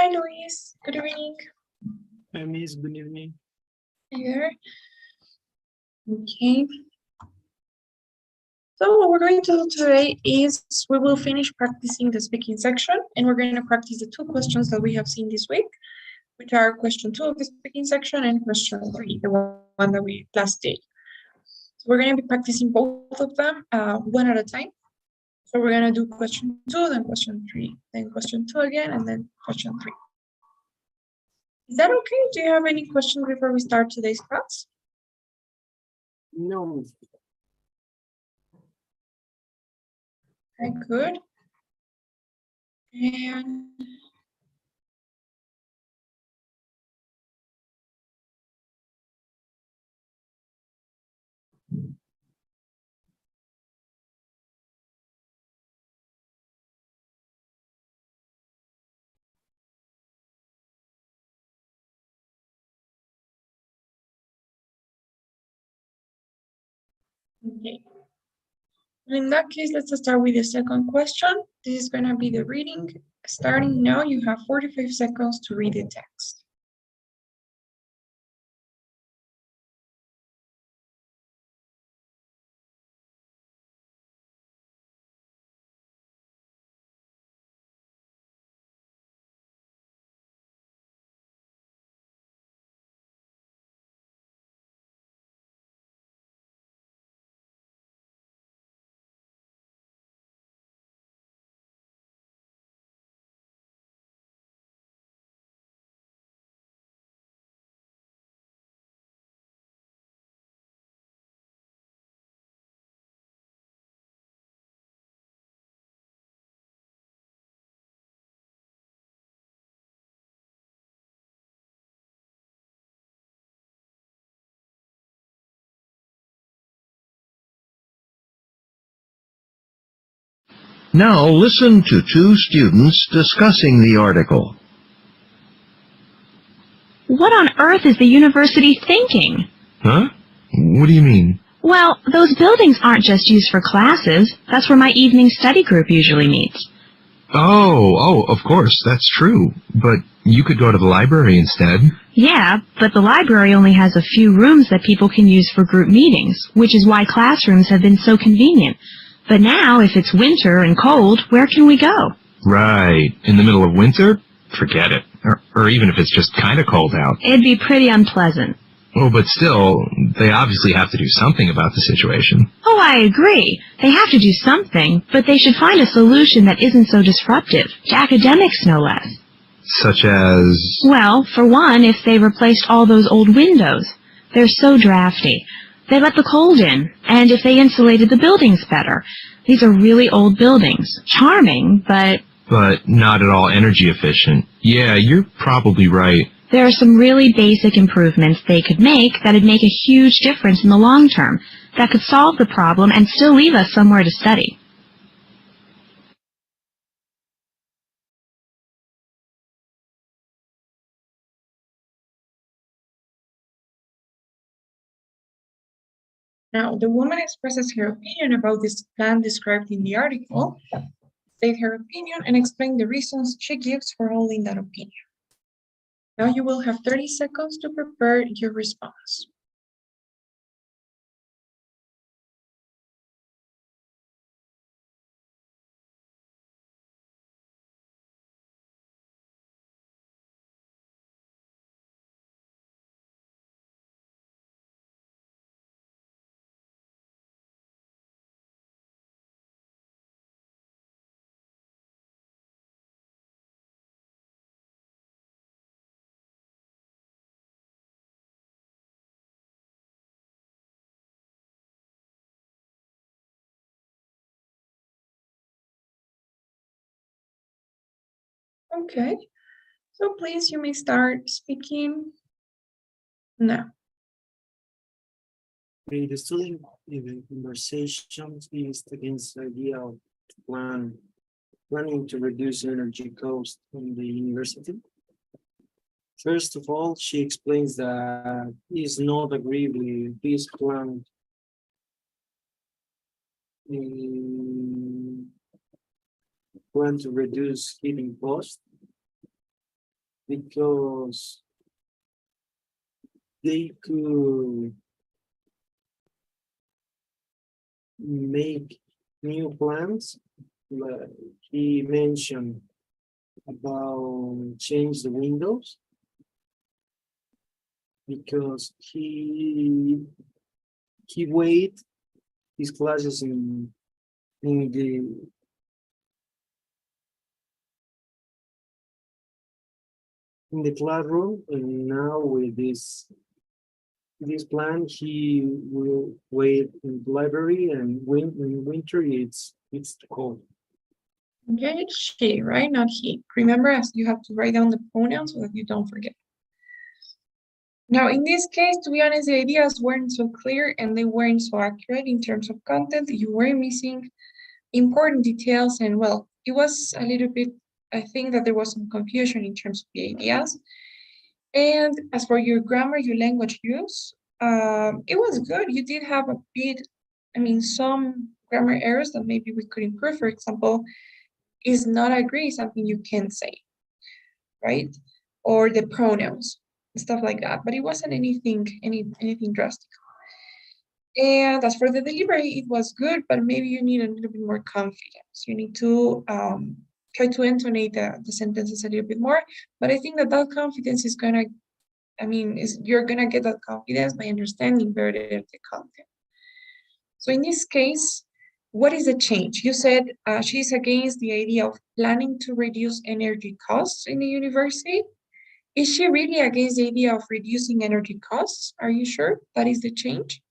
Hi, Luis. Good evening. Hi, Miss. Good evening. Here. Okay. So what we're going to do today is we will finish practicing the speaking section, and we're going to practice the two questions that we have seen this week, which are question 2 of the speaking section and question 3, the one that we last did. So we're going to be practicing both of them one at a time. So we're going to do question 2, then question 3, then question 2 again, and then question 3. Is that okay? Do you have any questions before we start today's class? No. Okay, good. And okay. In that case, let's start with the second question. This is going to be the reading. Starting now, you have 45 seconds to read the text. Now listen to two students discussing the article. What on earth is the university thinking? Huh? What do you mean? Well, those buildings aren't just used for classes. That's where my evening study group usually meets. Oh, of course, that's true. But you could go to the library instead. Yeah, but the library only has a few rooms that people can use for group meetings, which is why classrooms have been so convenient. But now, if it's winter and cold, where can we go? Right. In the middle of winter? Forget it. Or even if it's just kind of cold out. It'd be pretty unpleasant. Oh, but still, they obviously have to do something about the situation. Oh, I agree. They have to do something, but they should find a solution that isn't so disruptive, to academics no less. Such as... Well, for one, if they replaced all those old windows. They're so drafty. They let the cold in, and if they insulated the buildings better. These are really old buildings. Charming, but not at all energy efficient. Yeah, you're probably right. there are some really basic improvements they could make that'd make a huge difference in the long term, that could solve the problem and still leave us somewhere to study. Now, the woman expresses her opinion about this plan described in the article, state her opinion, and explain the reasons she gives for holding that opinion. Now you will have 30 seconds to prepare your response. Okay, so please, you may start speaking now. The student in the conversation is against the idea of planning to reduce energy cost in the university. First of all, she explains that he is not agree with this plan to reduce heating costs. because they could make new plans. Like he mentioned about change the windows because he wait his classes in the classroom, and now with this plan he will wait in the library, and in winter it's too cold. Okay, it's she, right? Not he. Remember, as you have to write down the pronouns so that you don't forget. Now, in this case, to be honest, the ideas weren't so clear and they weren't so accurate in terms of content. You were missing important details, and well, it was a little bit, I think that there was some confusion in terms of the ideas. And as for your grammar, your language use, it was good. You did have a bit, I mean, some grammar errors that maybe we could improve. For example, is not agree something you can say, right? Or the pronouns, stuff like that. But it wasn't anything drastic. And as for the delivery, it was good, but maybe you need a little bit more confidence. You need to try to intonate the sentences a little bit more. But I think that that confidence is gonna, you're gonna get that confidence by understanding better the content. So in this case, what is the change? You said she's against the idea of planning to reduce energy costs in the university. Is she really against the idea of reducing energy costs? Are you sure that is the change?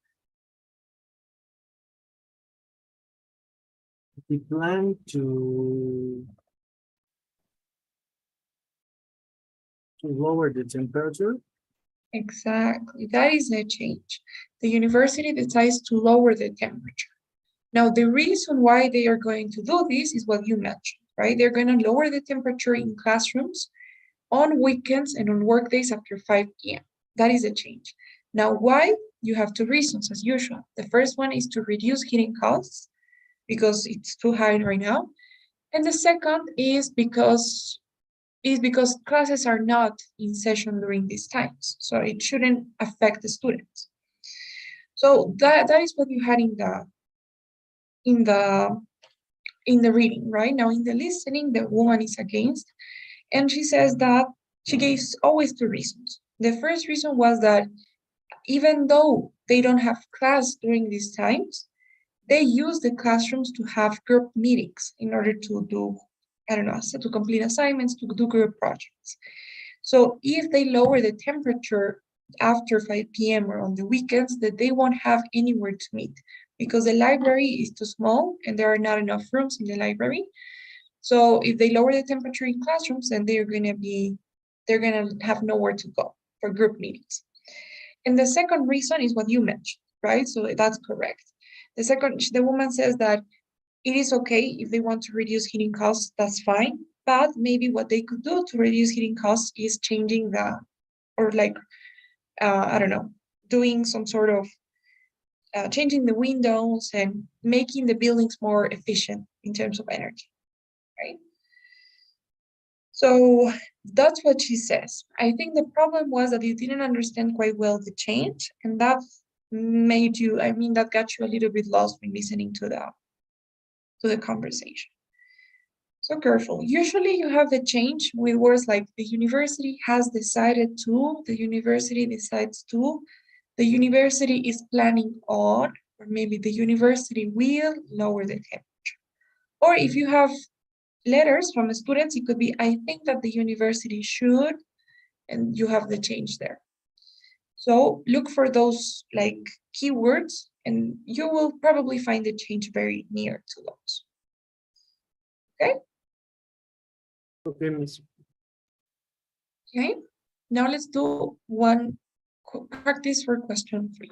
He planned to lower the temperature. Exactly, that is the change. The university decides to lower the temperature. Now, the reason why they are going to do this is what you mentioned, right? They're going to lower the temperature in classrooms on weekends and on workdays after 5 p.m. That is a change. Now, why? You have two reasons, as usual. The first one is to reduce heating costs because it's too high right now. And the second is because classes are not in session during these times, so it shouldn't affect the students. So that is what you had in the in the reading, right? Now in the listening, the woman is against, and she says that she gives always two reasons. The first reason was that even though they don't have class during these times, they use the classrooms to have group meetings in order to do, I don't know, to complete assignments, to do group projects. So if they lower the temperature after 5 p.m. or on the weekends, that they won't have anywhere to meet because the library is too small and there are not enough rooms in the library. So if they lower the temperature in classrooms, then they're gonna have nowhere to go for group meetings. And the second reason is what you mentioned, right? So that's correct. The woman says that it is okay if they want to reduce heating costs, that's fine. But maybe what they could do to reduce heating costs is changing or like, I don't know, doing some sort of changing the windows and making the buildings more efficient in terms of energy, right? So that's what she says. I think the problem was that you didn't understand quite well the change, and that that got you a little bit lost when listening to the conversation. So careful. Usually you have the change with words like the university has decided to, the university decides to, the university is planning on, or maybe the university will lower the temperature. Or if you have letters from students, it could be, I think that the university should, and you have the change there. So look for those like keywords and you will probably find the change very near to those. Okay? Okay, Miss. Okay, now let's do one practice for question 3.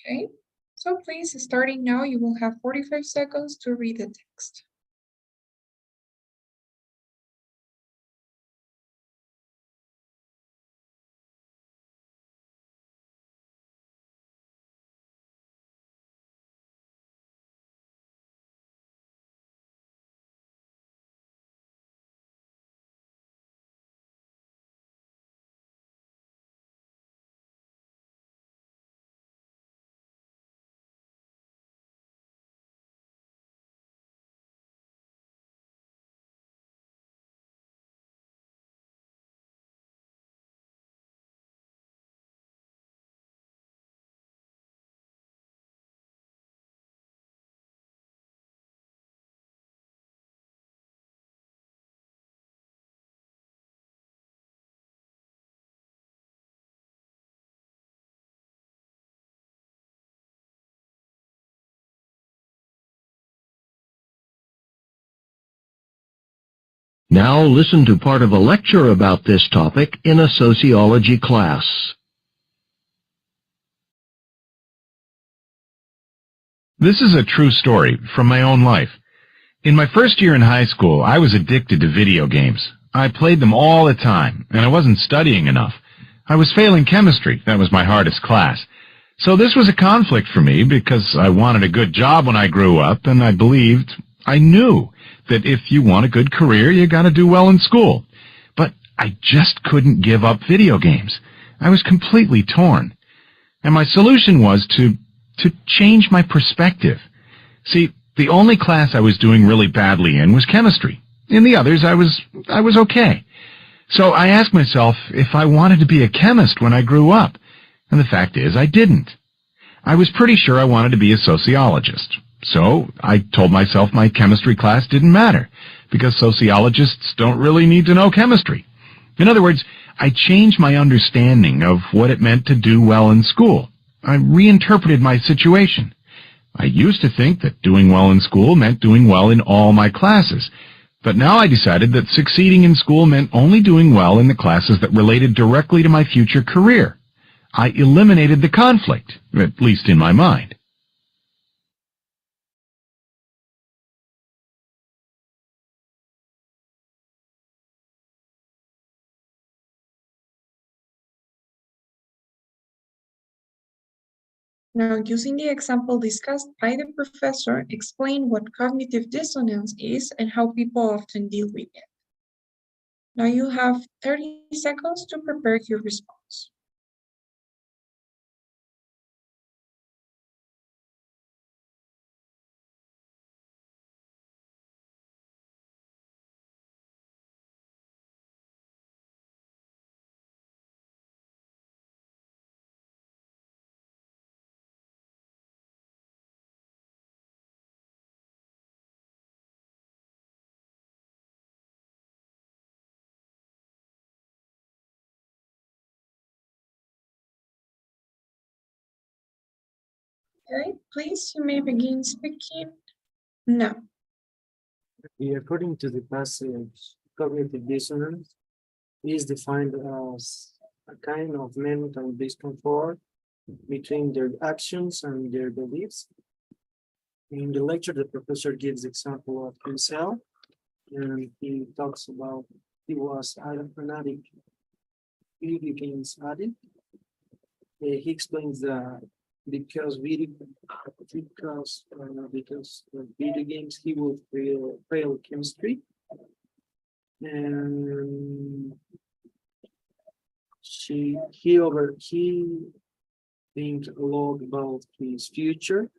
Okay, so please, starting now, you will have 45 seconds to read the text. Now listen to part of a lecture about this topic in a sociology class. This is a true story from my own life. In my first year in high school, I was addicted to video games. I played them all the time, and I wasn't studying enough. I was failing chemistry. That was my hardest class. So this was a conflict for me because I wanted a good job when I grew up, and I knew that if you want a good career, you gotta do well in school. But I just couldn't give up video games. I was completely torn. And my solution was to change my perspective. See, the only class I was doing really badly in was chemistry. In the others, I was okay. So I asked myself if I wanted to be a chemist when I grew up. And the fact is, I didn't. I was pretty sure I wanted to be a sociologist. So I told myself my chemistry class didn't matter, because sociologists don't really need to know chemistry. In other words, I changed my understanding of what it meant to do well in school. I reinterpreted my situation. I used to think that doing well in school meant doing well in all my classes, but now I decided that succeeding in school meant only doing well in the classes that related directly to my future career. I eliminated the conflict, at least in my mind. Now, using the example discussed by the professor, explain what cognitive dissonance is and how people often deal with it. Now you have 30 seconds to prepare your response. Okay, please, you may begin speaking now. According to the passage, cognitive dissonance is defined as a kind of mental discomfort between their actions and their beliefs. In the lecture, the professor gives the example of himself, and he talks about he was an addict, video games addict. He explains that because of video games, he will fail chemistry, and he thinks a lot about his future,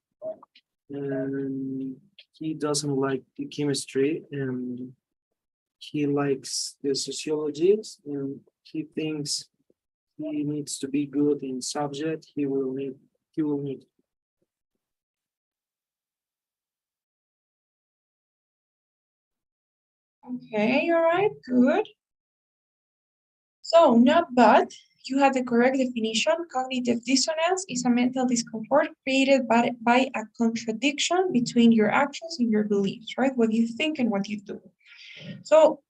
and he doesn't like the chemistry, and he likes the sociology, and he thinks he needs to be good in subject. He will need. Okay, all right, good. So, not but, you have the correct definition. Cognitive dissonance is a mental discomfort created by a contradiction between your actions and your beliefs, right? What you think and what you do. So,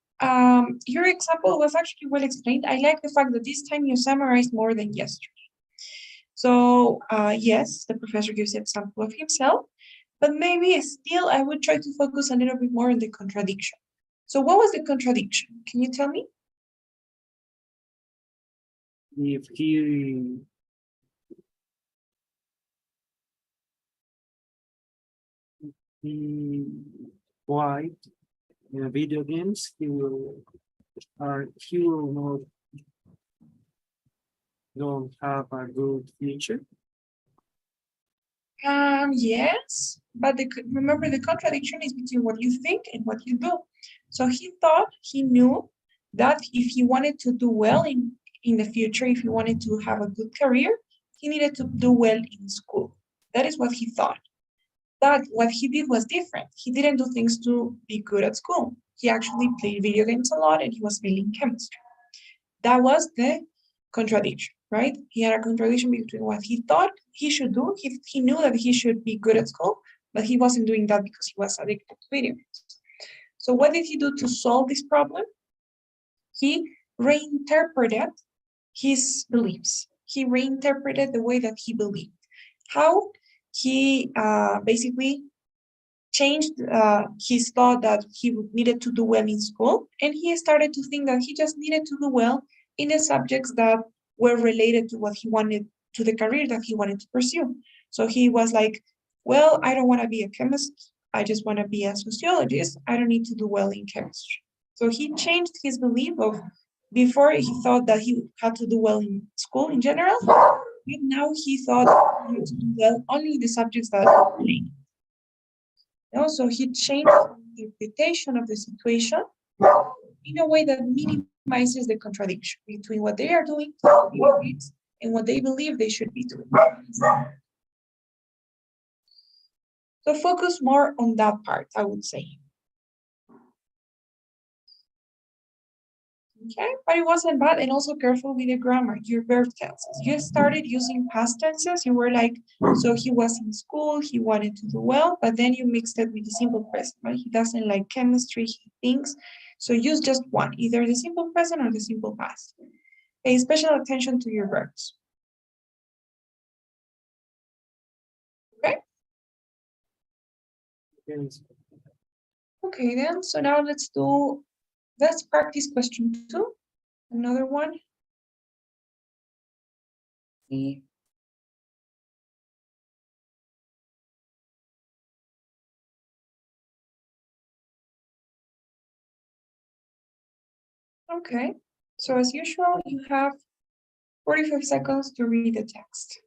your example was actually well explained. I like the fact that this time you summarized more than yesterday. So yes, the professor gives an example of himself, but maybe still I would try to focus a little bit more on the contradiction. So what was the contradiction? Can you tell me? If he white video games, he will not have a good future. Yes, but remember the contradiction is between what you think and what you do. So he knew that if he wanted to do well in the future, if he wanted to have a good career, he needed to do well in school. That is what he thought. But what he did was different. He didn't do things to be good at school. He actually played video games a lot and he was failing chemistry. That was the contradiction, right? He had a contradiction between what he thought he should do. He knew that he should be good at school, but he wasn't doing that because he was addicted to video games. So what did he do to solve this problem? He reinterpreted his beliefs. He reinterpreted the way that he believed. How? He basically changed his thought that he needed to do well in school, and he started to think that he just needed to do well in the subjects that were related to what he wanted, to the career that he wanted to pursue. So he was like, well, I don't want to be a chemist. I just want to be a sociologist. I don't need to do well in chemistry. So he changed his belief of, before he thought that he had to do well in school in general, but now he thought he had to do well only in the subjects that were related. Also, he changed the interpretation of the situation in a way that minimizes the contradiction between what they are doing and what they believe they should be doing. So focus more on that part, I would say. Okay, but it wasn't bad, and also careful with the grammar, your verb tenses. You started using past tenses, you were like, so he was in school, he wanted to do well, but then you mixed it with the simple present, right? He doesn't like chemistry, he thinks. So use just one, either the simple present or the simple past. Pay special attention to your verbs. Okay? Yes. Okay then, so now let's practice question 2. Another one. See. Okay, so as usual, you have 45 seconds to read the text.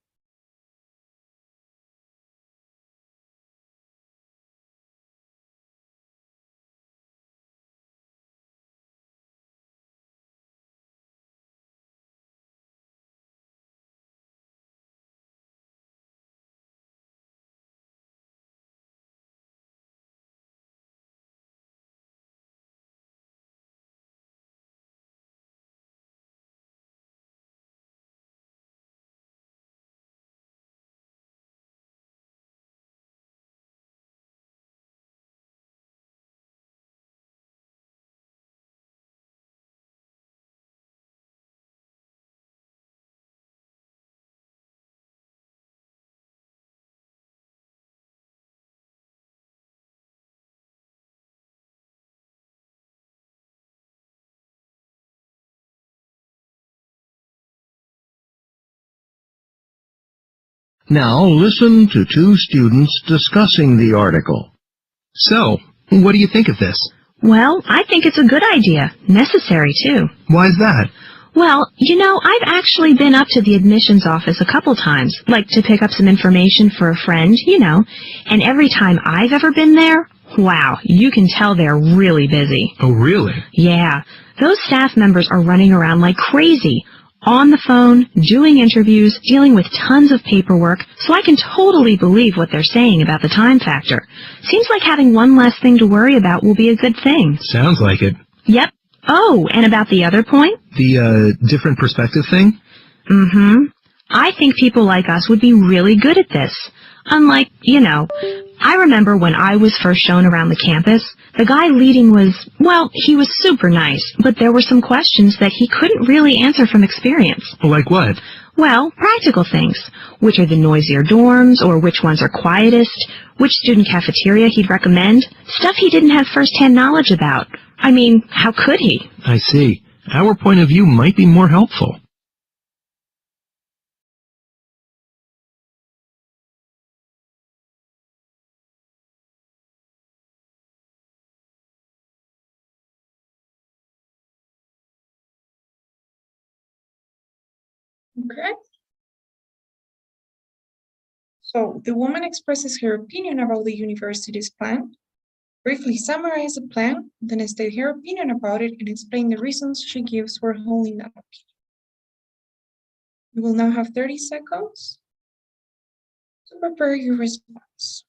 Now listen to two students discussing the article. So, what do you think of this? Well, I think it's a good idea. Necessary, too. Why is that? Well, you know, I've actually been up to the admissions office a couple times, like to pick up some information for a friend, you know, and every time I've ever been there, wow, you can tell they're really busy. Oh, really? Yeah, those staff members are running around like crazy, on the phone, doing interviews, dealing with tons of paperwork, so I can totally believe what they're saying about the time factor. Seems like having one less thing to worry about will be a good thing. Sounds like it. Yep. Oh, and about the other point? The, different perspective thing? I think people like us would be really good at this. Unlike, you know, I remember when I was first shown around the campus, the guy leading was, well, he was super nice, but there were some questions that he couldn't really answer from experience. Like what? Well, practical things. Which are the noisier dorms, or which ones are quietest, which student cafeteria he'd recommend, stuff he didn't have first-hand knowledge about. I mean, how could he? I see. Our point of view might be more helpful. Okay. So the woman expresses her opinion about the university's plan, briefly summarize the plan, then state her opinion about it and explain the reasons she gives for holding that opinion. You will now have 30 seconds to prepare your response.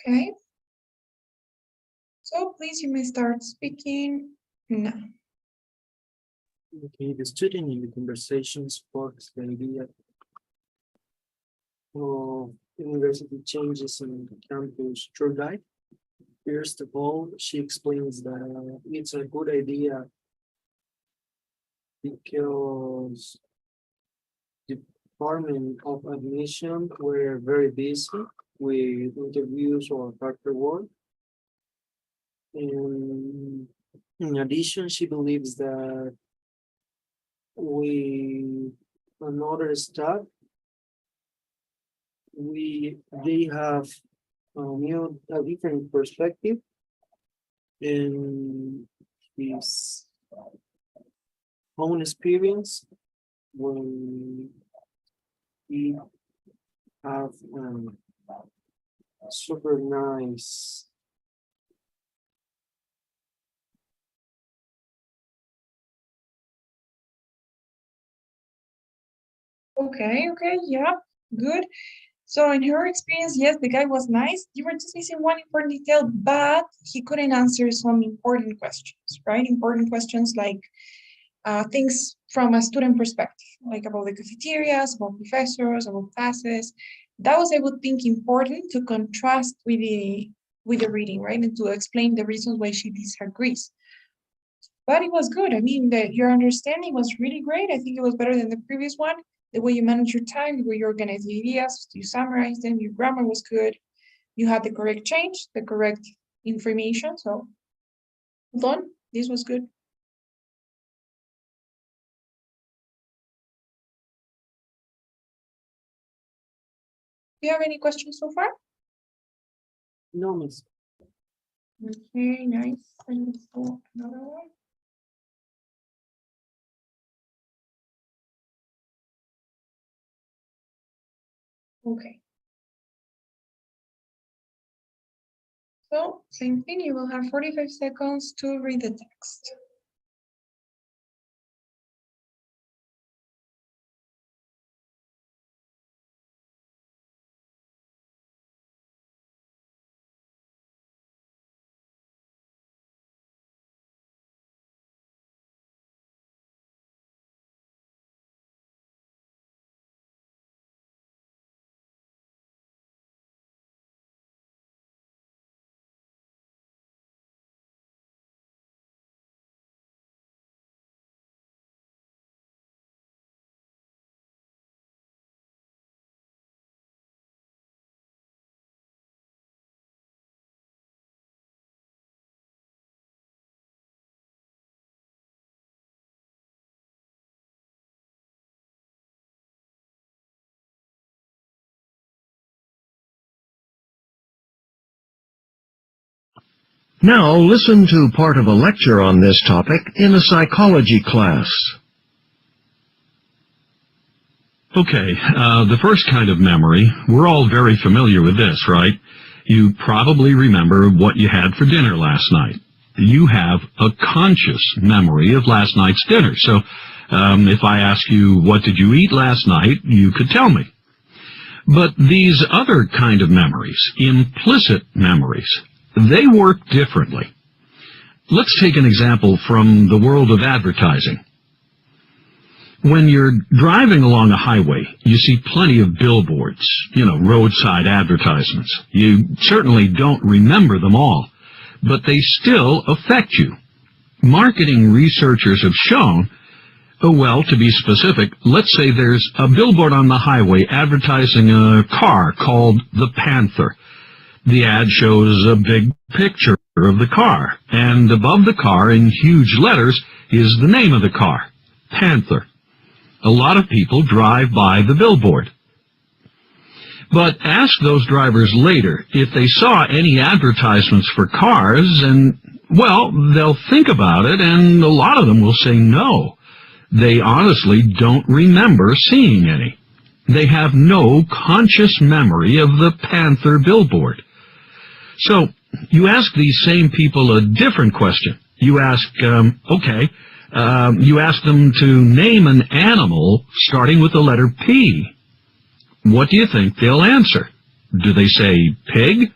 Okay. So please, you may start speaking now. Okay, the student in the conversation sparks the idea of university changes in the campus tour guide. First of all, she explains that it's a good idea because the Department of Admission were very busy with interviews or paperwork. And in addition, she believes that we another staff they have a different perspective and his own experience when he have super nice Okay, yeah, good. So in her experience, yes, the guy was nice. You were just missing one important detail, but he couldn't answer some important questions, right? Important questions like things from a student perspective, like about the cafeterias, about professors, about classes. That was, I would think, important to contrast with the reading, right? And to explain the reasons why she disagrees. But it was good. I mean, your understanding was really great. I think it was better than the previous one. The way you manage your time, the way you organize the ideas, you summarize them, your grammar was good. You had the correct change, the correct information. So, well done. This was good. Do you have any questions so far? no miss. Okay, nice. And let's go another one. Okay. So, same thing, you will have 45 seconds to read the text. Now listen to part of a lecture on this topic in a psychology class. Okay, the first kind of memory, we're all very familiar with this, right? You probably remember what you had for dinner last night. You have a conscious memory of last night's dinner. So if I ask you, what did you eat last night, you could tell me. But these other kind of memories, implicit memories, they work differently. Let's take an example from the world of advertising. When you're driving along a highway, you see plenty of billboards, roadside advertisements. You certainly don't remember them all, but they still affect you. Marketing researchers have shown, to be specific, let's say there's a billboard on the highway advertising a car called the Panther. The ad shows a big picture of the car, and above the car in huge letters is the name of the car, Panther. A lot of people drive by the billboard. But ask those drivers later if they saw any advertisements for cars, and, they'll think about it, and a lot of them will say no. They honestly don't remember seeing any. They have no conscious memory of the Panther billboard. So, you ask these same people a different question. You ask, you ask them to name an animal starting with the letter P. What do you think they'll answer? Do they say pig?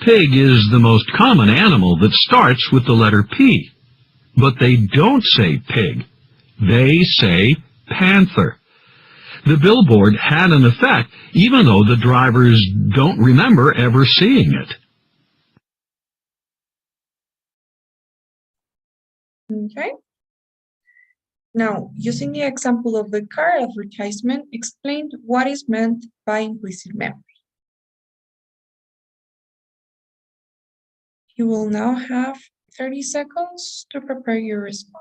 Pig is the most common animal that starts with the letter P. But they don't say pig. They say panther. The billboard had an effect, even though the drivers don't remember ever seeing it. Okay. Now, using the example of the car advertisement, explain what is meant by implicit memory. You will now have 30 seconds to prepare your response.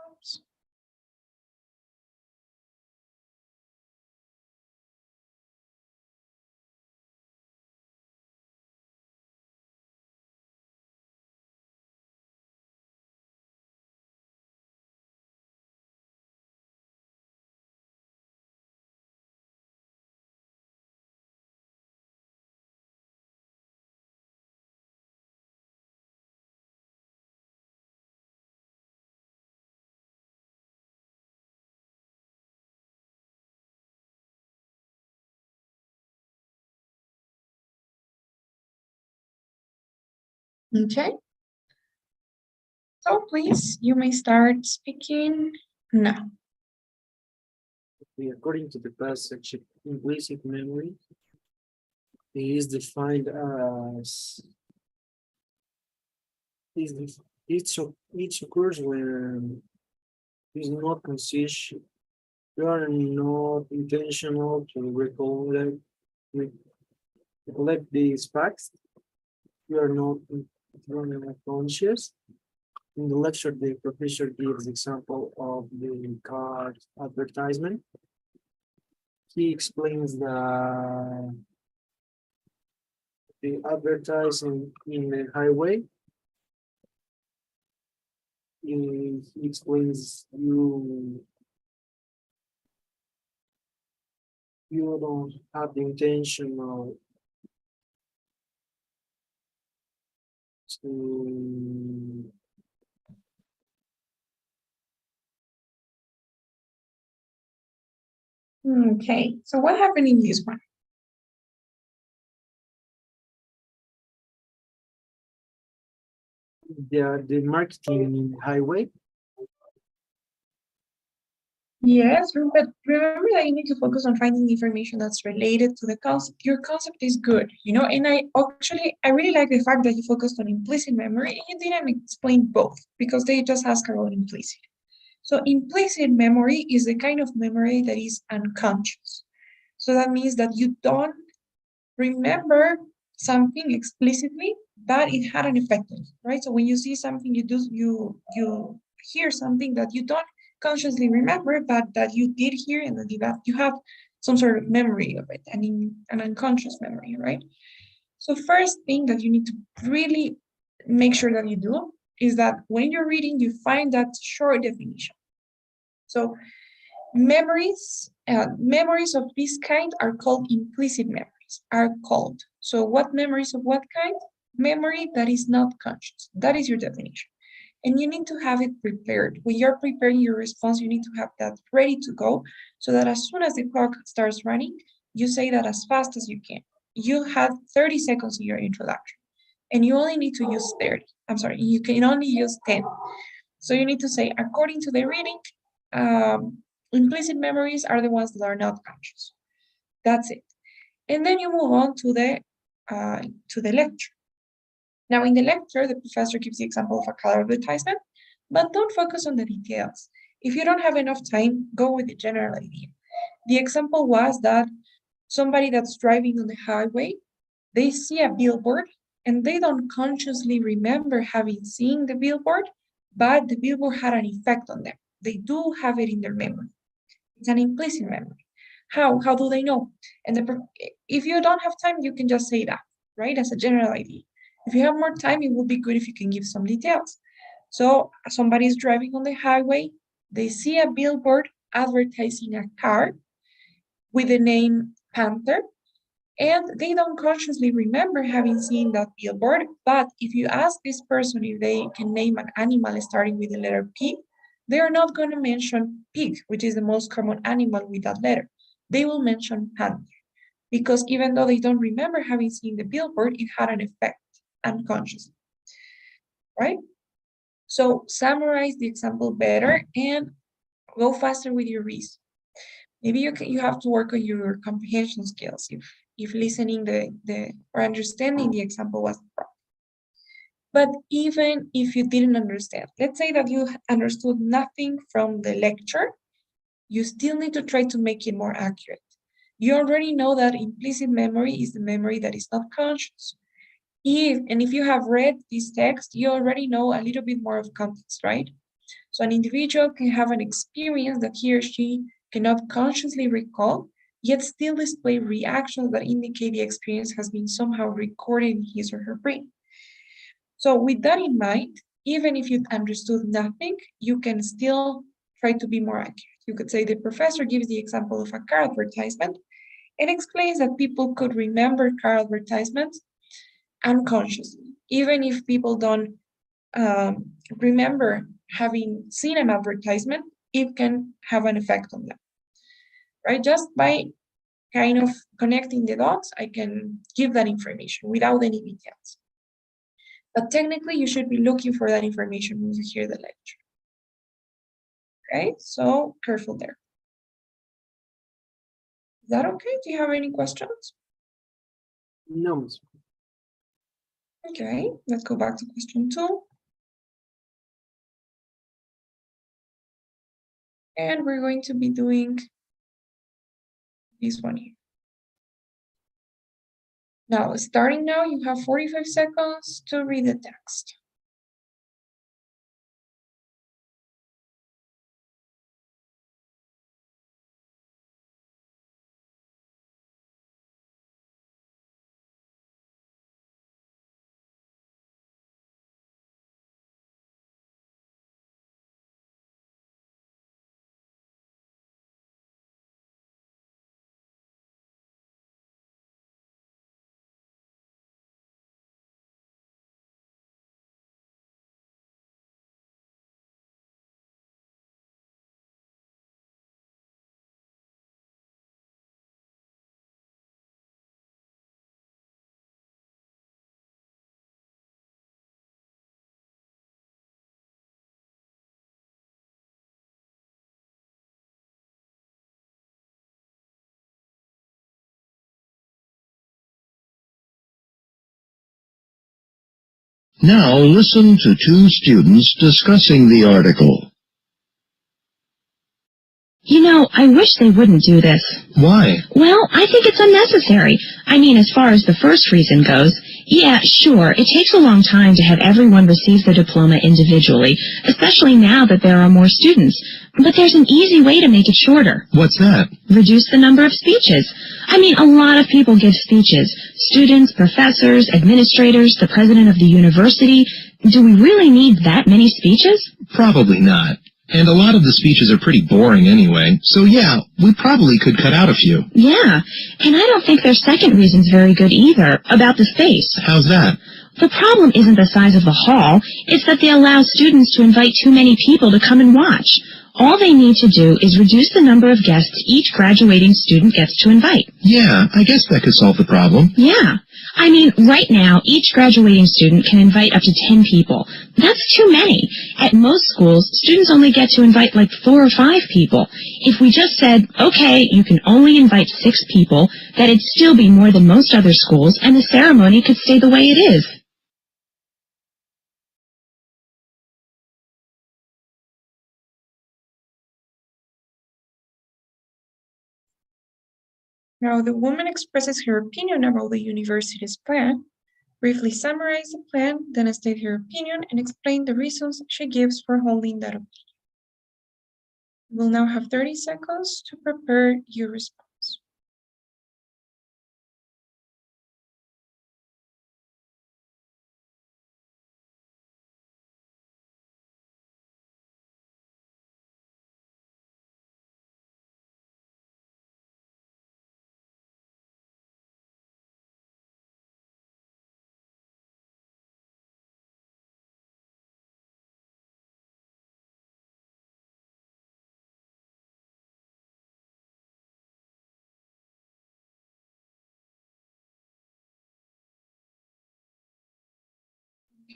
Okay. So please, you may start speaking now. According to the passage, implicit memory is defined as each occurs when it is not conscious. You are not intentional to recollect these facts. You are not conscious. In the lecture, the professor gives example of the car advertisement. He explains the advertising in the highway. He explains you don't have the intention of to Okay, so what happened in this one? the marketing in highway. Yes, but remember that you need to focus on finding the information that's related to the concept. Your concept is good, and I really like the fact that you focused on implicit memory and you didn't explain both because they just ask about implicit. So implicit memory is the kind of memory that is unconscious. So that means that you don't remember something explicitly, but it had an effect on you, right? So when you see something, you hear something that you don't consciously remember, but that you did hear and that you have some sort of memory of it, an unconscious memory, right? So first thing that you need to really make sure that you do is that when you're reading, you find that short definition. So memories Memories of this kind are called implicit memories, So what memories of what kind? Memory that is not conscious. That is your definition. And you need to have it prepared. When you're preparing your response, you need to have that ready to go so that as soon as the clock starts running, you say that as fast as you can. You have 30 seconds in your introduction and you only need to use 30. I'm sorry, you can only use 10. So you need to say, according to the reading, implicit memories are the ones that are not conscious. That's it. And then you move on to the lecture. Now in the lecture, the professor gives the example of a car advertisement, but don't focus on the details. If you don't have enough time, go with the general idea. The example was that somebody that's driving on the highway, they see a billboard and they don't consciously remember having seen the billboard, but the billboard had an effect on them. They do have it in their memory. It's an implicit memory. How do they know? And if you don't have time, you can just say that, right? As a general idea. If you have more time, it would be good if you can give some details. So somebody is driving on the highway, they see a billboard advertising a car with the name Panther, and they don't consciously remember having seen that billboard, but if you ask this person if they can name an animal starting with the letter P, they are not going to mention pig, which is the most common animal with that letter. They will mention panther, because even though they don't remember having seen the billboard, it had an effect unconsciously, right? So summarize the example better and go faster with your reason. Maybe you have to work on your comprehension skills if listening or understanding the example was the problem. But even if you didn't understand, let's say that you understood nothing from the lecture, you still need to try to make it more accurate. You already know that implicit memory is the memory that is not conscious. If you have read this text, you already know a little bit more of context, right? So an individual can have an experience that he or she cannot consciously recall, yet still display reactions that indicate the experience has been somehow recorded in his or her brain. So with that in mind, even if you understood nothing, you can still try to be more accurate. You could say the professor gives the example of a car advertisement and explains that people could remember car advertisements unconsciously, even if people don't remember having seen an advertisement, it can have an effect on them, right? Just by kind of connecting the dots, I can give that information without any details. But technically, you should be looking for that information when you hear the lecture. Okay, so careful there. Is that okay? Do you have any questions? No. Okay, let's go back to question 2. And we're going to be doing this one here. Now, starting now, you have 45 seconds to read the text. Now listen to two students discussing the article. You know, I wish they wouldn't do this. Why? Well, I think it's unnecessary. I mean, as far as the first reason goes, yeah, sure, it takes a long time to have everyone receive the diploma individually, especially now that there are more students. But there's an easy way to make it shorter. What's that? Reduce the number of speeches. I mean, a lot of people give speeches. Students, professors, administrators, the president of the university. Do we really need that many speeches? Probably not. And a lot of the speeches are pretty boring anyway, so yeah, we probably could cut out a few. Yeah, and I don't think their second reason's very good either, about the space. How's that? The problem isn't the size of the hall, it's that they allow students to invite too many people to come and watch. All they need to do is reduce the number of guests each graduating student gets to invite. Yeah, I guess that could solve the problem. Yeah. I mean, right now, each graduating student can invite up to 10 people. That's too many. At most schools, students only get to invite like 4 or 5 people. If we just said, okay, you can only invite 6 people, that'd still be more than most other schools, and the ceremony could stay the way it is. Now, the woman expresses her opinion about the university's plan, briefly summarize the plan, then state her opinion and explain the reasons she gives for holding that opinion. You will now have 30 seconds to prepare your response.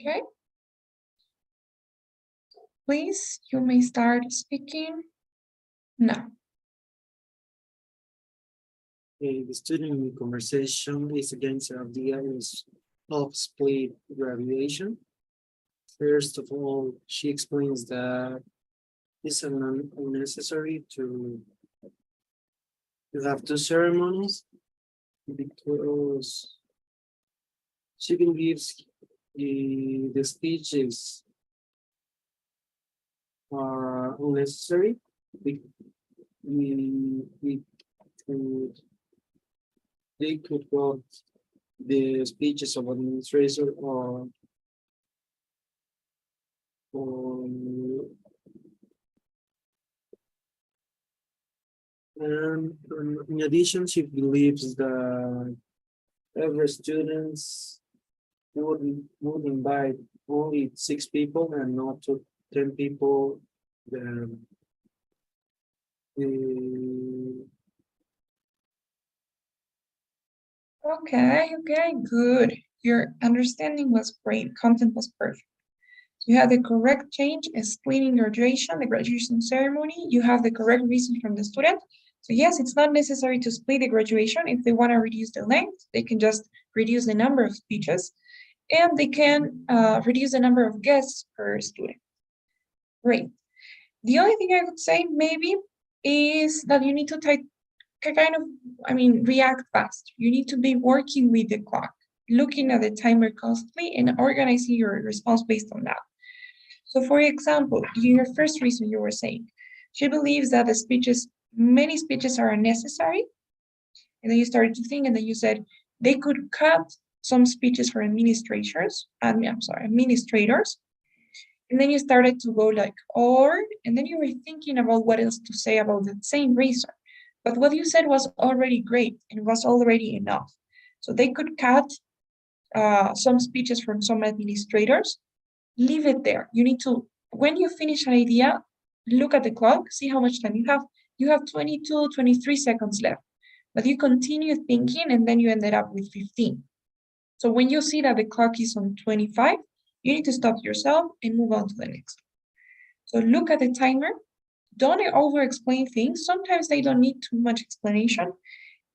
Okay. Please, you may start speaking now. The student conversation is against the idea of split graduation. First of all, she explains that it's unnecessary to have two ceremonies because she believes the speeches are unnecessary. We could, they could go the speeches of administration or and in addition, she believes that every students would invite only 6 people and not to 10 people. Then Okay, good. Your understanding was great. Content was perfect. You have the correct change in splitting graduation, the graduation ceremony. You have the correct reason from the student. So yes, it's not necessary to split the graduation. If they want to reduce the length, they can just reduce the number of speeches, and they can reduce the number of guests per student. Great. The only thing I would say maybe is that you need to react fast. You need to be working with the clock, looking at the timer constantly and organizing your response based on that. So for example, in your first reason you were saying, she believes that many speeches are unnecessary. And then you started to think, and then you said they could cut some speeches for administrators. And then you started to go like, and then you were thinking about what else to say about the same reason. But what you said was already great and was already enough. So they could cut some speeches from some administrators, leave it there. You need to, when you finish an idea, look at the clock, see how much time you have. You have 22, 23 seconds left, but you continue thinking and then you ended up with 15. So when you see that the clock is on 25, you need to stop yourself and move on to the next. So look at the timer. Don't over-explain things. Sometimes they don't need too much explanation,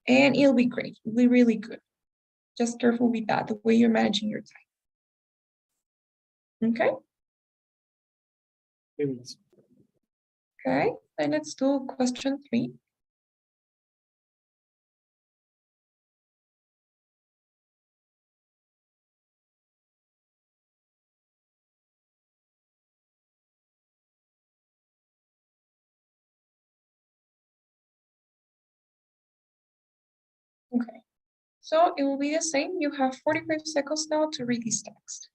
and it'll be great. It'll be really good. Just careful with that, the way you're managing your time. Okay? Okay, then let's do question 3. Okay, so it will be the same. You have 45 seconds now to read this text.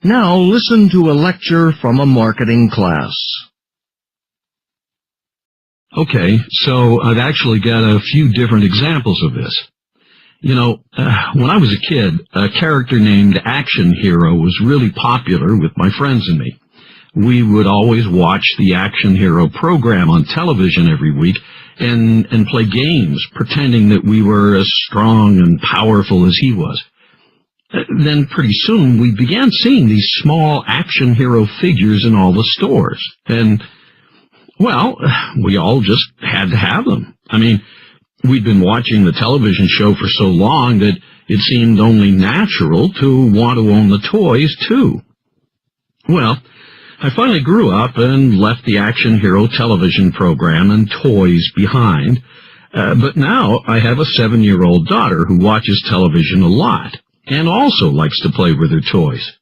Now listen to a lecture from a marketing class. Okay, so I've actually got a few different examples of this. You know, when I was a kid, a character named Action Hero was really popular with my friends and me. We would always watch the Action Hero program on television every week and play games, pretending that we were as strong and powerful as he was. Then pretty soon we began seeing these small action hero figures in all the stores. And, well, we all just had to have them. I mean, we'd been watching the television show for so long that it seemed only natural to want to own the toys, too. Well, I finally grew up and left the Action Hero television program and toys behind. But now I have a 7-year-old daughter who watches television a lot and also likes to play with her toys.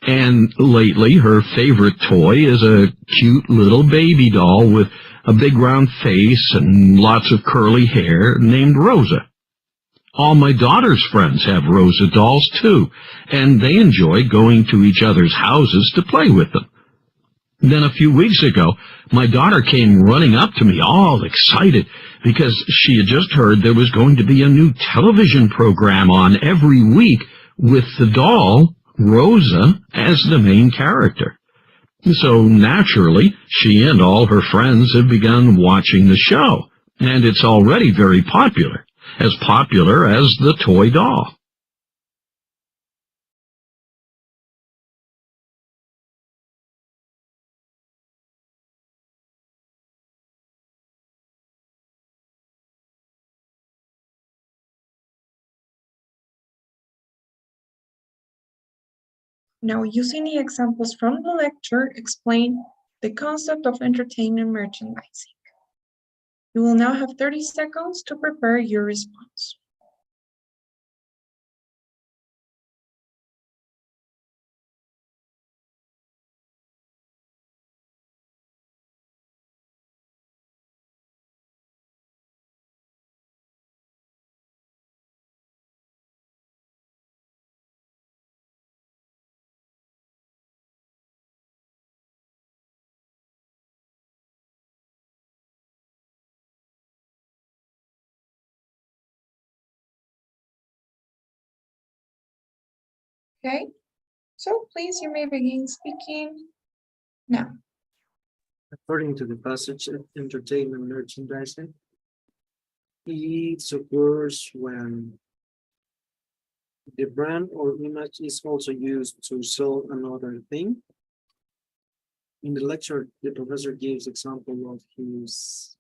And lately her favorite toy is a cute little baby doll with a big round face and lots of curly hair named Rosa. All my daughter's friends have Rosa dolls too, and they enjoy going to each other's houses to play with them. Then a few weeks ago, my daughter came running up to me all excited because she had just heard there was going to be a new television program on every week with the doll, Rosa, as the main character. So naturally, she and all her friends have begun watching the show, and it's already very popular as the toy doll. Now, using the examples from the lecture, explain the concept of entertainment merchandising. You will now have 30 seconds to prepare your response. Okay, so please, you may begin speaking now. According to the passage, entertainment merchandising, it occurs when the brand or image is also used to sell another thing. In the lecture, the professor gives example of his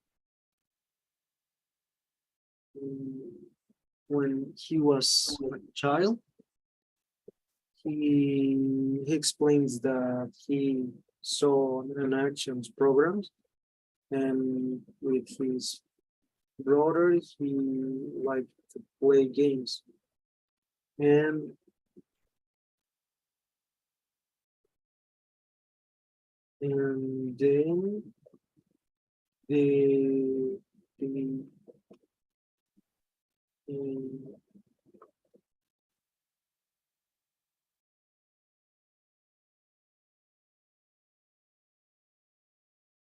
when he was a child. He explains that he saw an actions program, and with his brother, he liked to play games. And then the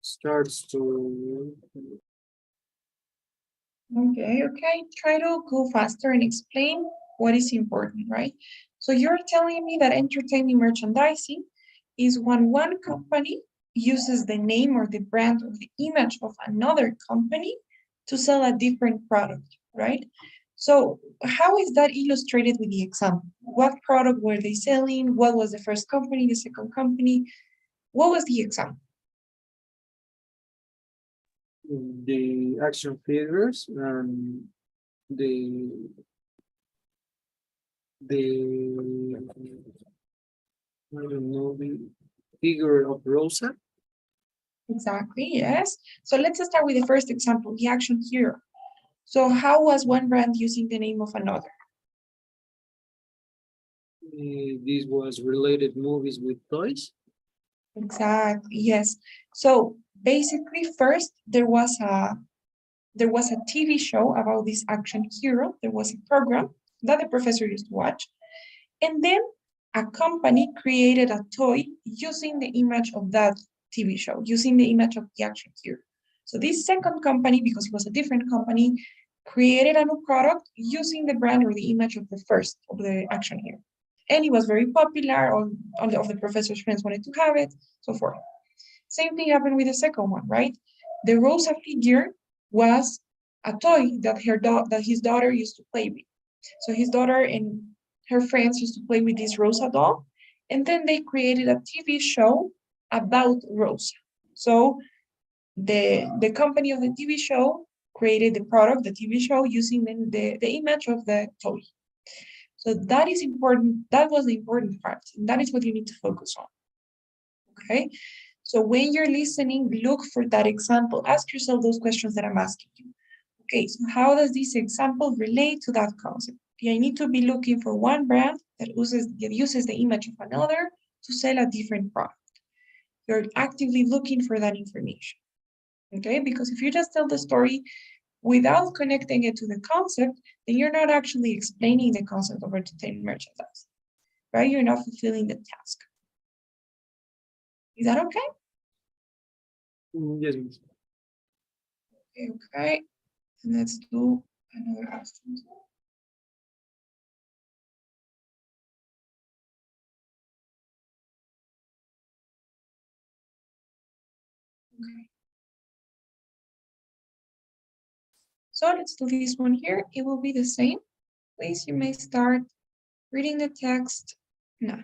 starts to Okay. Try to go faster and explain what is important, right? So you're telling me that entertaining merchandising is when one company uses the name or the brand or the image of another company to sell a different product, right? So how is that illustrated with the example? What product were they selling? What was the first company, the second company? What was the example? the action figures and the I don't know, the figure of Rosa. Exactly, yes. So let's start with the first example, the action hero. So how was one brand using the name of another? This was related movies with toys. Exactly, yes. So basically, first there was a TV show about this action hero. There was a program that the professor used to watch. And then a company created a toy using the image of that TV show, using the image of the action hero. So this second company, because it was a different company, created a new product using the brand or the image of the first, of the action hero. And it was very popular, all of the professor's friends wanted to have it, so forth. Same thing happened with the second one, right? The Rosa figure was a toy that his daughter used to play with. So his daughter and her friends used to play with this Rosa doll, and then they created a TV show about Rosa. So the company of the TV show created the product, the TV show, using the image of the toy. So that is important. That was the important part. And that is what you need to focus on. Okay. So when you're listening, look for that example. Ask yourself those questions that I'm asking you. Okay, so how does this example relate to that concept? I need to be looking for one brand that uses the image of another to sell a different product. You're actively looking for that information. Okay, because if you just tell the story without connecting it to the concept, then you're not actually explaining the concept of entertainment merchandise, right? You're not fulfilling the task. Is that okay? Yes, miss. Okay, and let's do another question. Okay. So let's do this one here. It will be the same. Please, you may start reading the text now.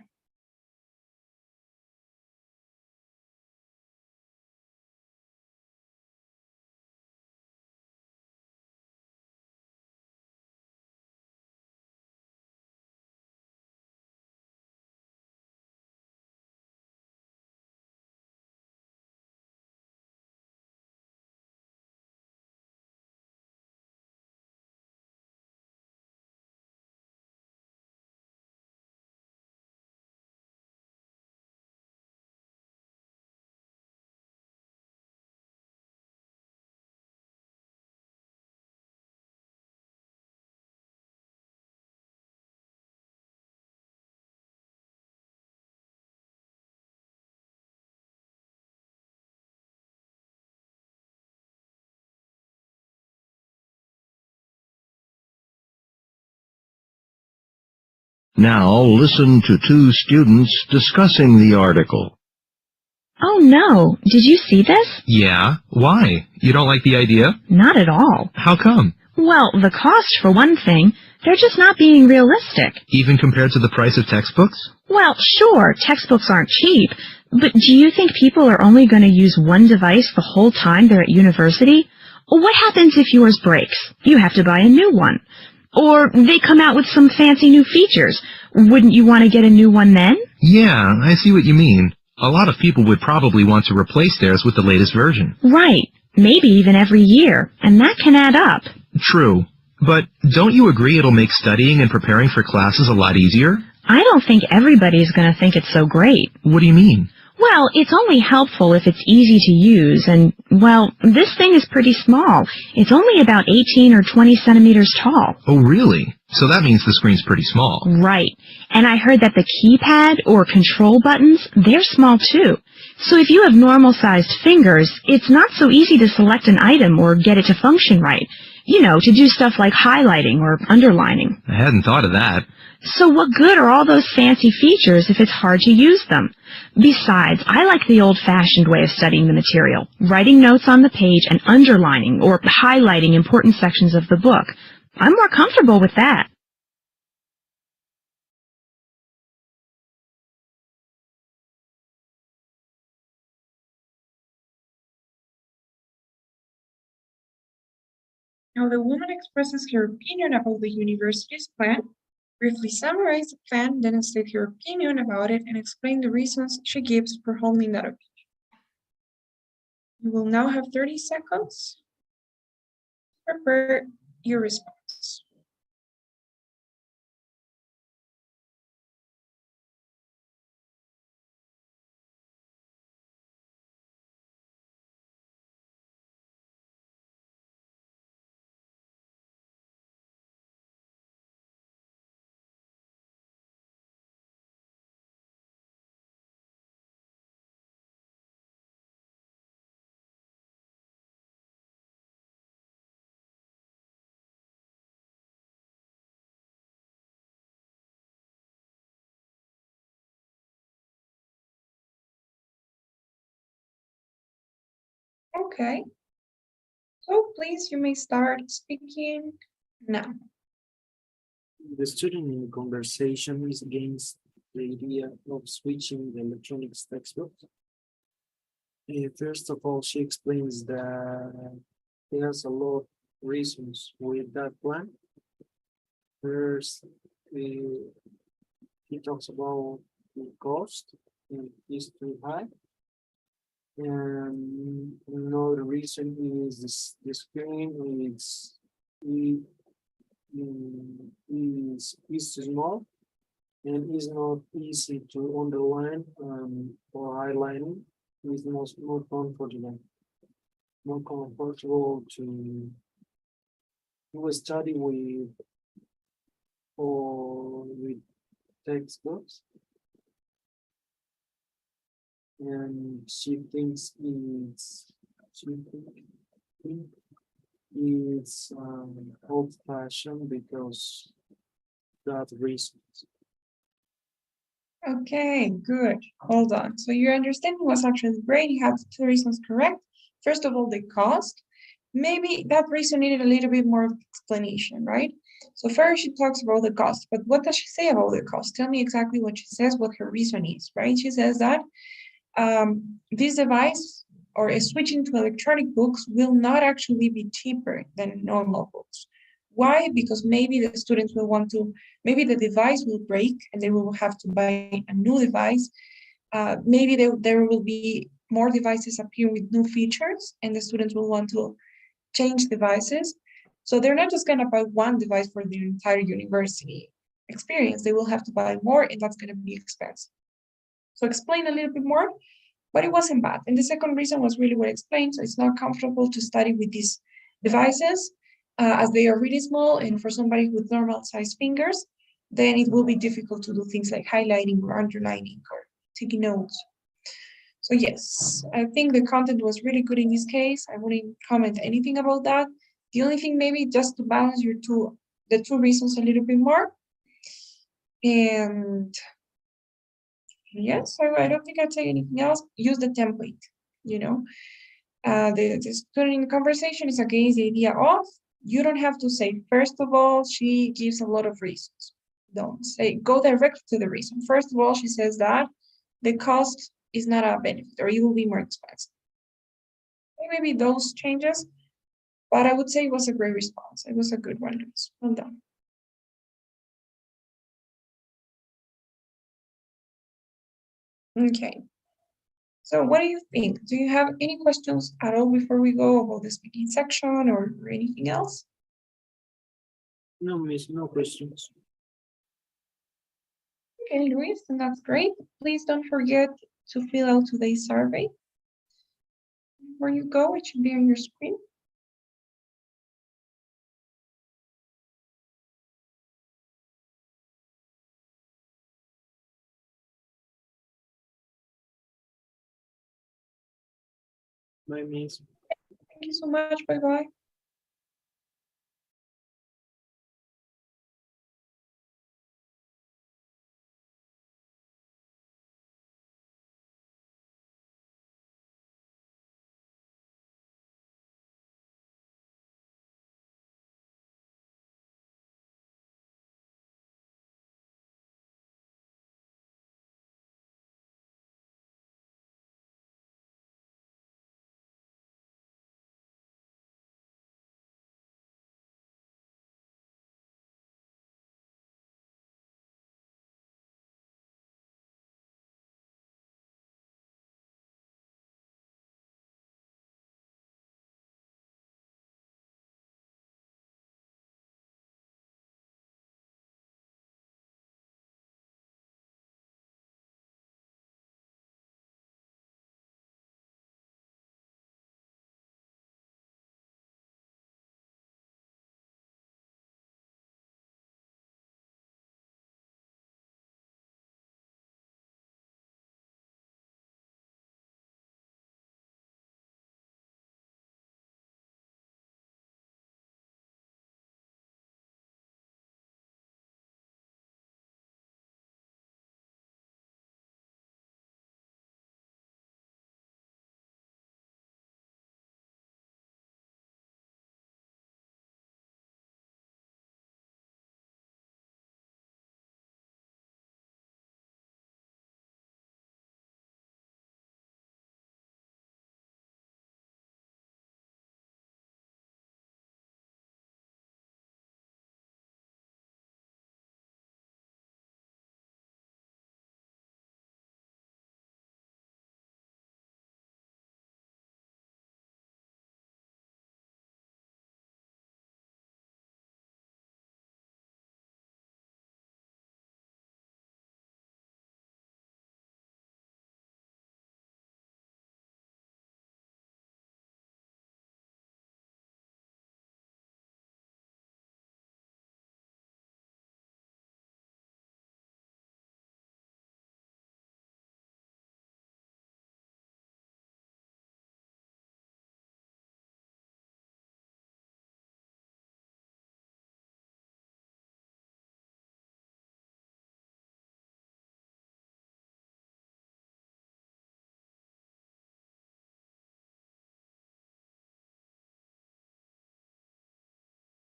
Now listen to two students discussing the article. Oh no, did you see this? Yeah? Why? You don't like the idea? Not at all. How come? Well, the cost for one thing, they're just not being realistic. Even compared to the price of textbooks? Well, sure, textbooks aren't cheap, but do you think people are only going to use one device the whole time they're at university? What happens if yours breaks? You have to buy a new one. Or they come out with some fancy new features. Wouldn't you want to get a new one then? Yeah, I see what you mean. A lot of people would probably want to replace theirs with the latest version. Right. Maybe even every year. And that can add up. True. But don't you agree it'll make studying and preparing for classes a lot easier? I don't think everybody's going to think it's so great. What do you mean? Well, it's only helpful if it's easy to use, and, well, this thing is pretty small. It's only about 18 or 20 centimeters tall. Oh, really? So that means the screen's pretty small. Right. And I heard that the keypad or control buttons, they're small too. So if you have normal-sized fingers, it's not so easy to select an item or get it to function right. You know, to do stuff like highlighting or underlining. I hadn't thought of that. So what good are all those fancy features if it's hard to use them? Besides, I like the old-fashioned way of studying the material, writing notes on the page and underlining or highlighting important sections of the book. I'm more comfortable with that. Now the woman expresses her opinion about the university's plan, briefly summarize the plan, then state her opinion about it and explain the reasons she gives for holding that opinion. You will now have 30 seconds to prepare your response. Okay. So please, you may start speaking now. The student in conversation is against the idea of switching the electronics textbook. First of all, she explains that there's a lot of reasons with that plan. First, he talks about the cost and it's too high. And another reason is the screen is too small and is not easy to underline or highlighting. It's more comfortable to do a study with or with textbooks. And she thinks it's old-fashioned because that reasons. Okay, good. Hold on. So your understanding was actually great. You have two reasons correct. First of all, the cost. Maybe that reason needed a little bit more explanation, right? So first she talks about the cost, but what does she say about the cost? Tell me exactly what she says, what her reason is, right? She says that this device or switching to electronic books will not actually be cheaper than normal books. Why? Because maybe the students will want to, maybe the device will break and they will have to buy a new device. Maybe there will be more devices appear with new features and the students will want to change devices. So they're not just going to buy one device for their entire university experience. They will have to buy more and that's going to be expensive. So explain a little bit more, but it wasn't bad. And the second reason was really well explained. So it's not comfortable to study with these devices as they are really small. And for somebody with normal sized fingers, then it will be difficult to do things like highlighting or underlining or taking notes. So yes, I think the content was really good in this case. I wouldn't comment anything about that. The only thing maybe just to balance the two reasons a little bit more. And yes, I don't think I'd say anything else. Use the template, you know. The student in the conversation is against the idea of, you don't have to say, first of all, she gives a lot of reasons. Don't say, go directly to the reason. First of all, she says that the cost is not a benefit or it will be more expensive. Maybe those changes, but I would say it was a great response. It was a good one. Well done. Okay. So what do you think? Do you have any questions at all before we go about the speaking section or anything else? No, miss, no questions. Okay, Luis, and that's great. Please don't forget to fill out today's survey. Before you go, it should be on your screen. Bye, miss. Thank you so much. Bye-bye.